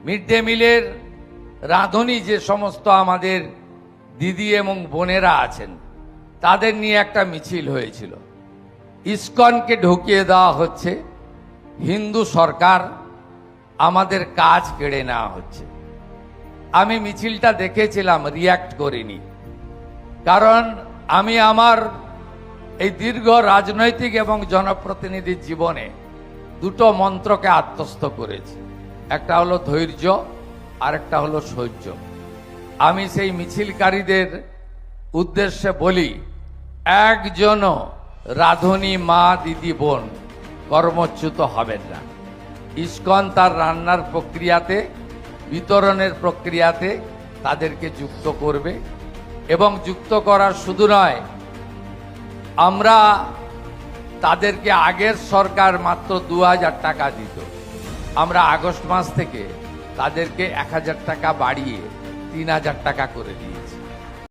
Mid day মিলের রাঁধুনি যে সমস্ত আমাদের দিদি এবং বোনেরা আছেন তাদের নিয়ে একটা মিছিল হয়েছিল। ইসকনকে ঢুকিয়ে দেওয়া হচ্ছে, হিন্দু সরকার, আমাদের কাজ কেড়ে নেওয়া হচ্ছে। আমি মিছিলটা দেখেছিলাম, রিয়্যাক্ট করিনি, কারণ আমি আমার এই দীর্ঘ রাজনৈতিক এবং জনপ্রতিনিধির জীবনে দুটো মন্ত্রকে আত্মস্থ করেছি। একটা হলো ধৈর্য, আর একটা হলো সহ্য। আমি সেই মিছিলকারীদের উদ্দেশ্যে বলি, একজনও রাঁধুনি মা দিদি বোন কর্মচ্যুত হবেন না। ইসকন তার রান্নার প্রক্রিয়াতে, বিতরণের প্রক্রিয়াতে তাদেরকে যুক্ত করবে, এবং যুক্ত করার শুধু নয়, আমরা তাদেরকে, আগের সরকার মাত্র 2000 টাকা দিত, আমরা আগস্ট মাস থেকে তাদেরকে 1000 টাকা বাড়িয়ে 3000 টাকা করে দিয়েছি।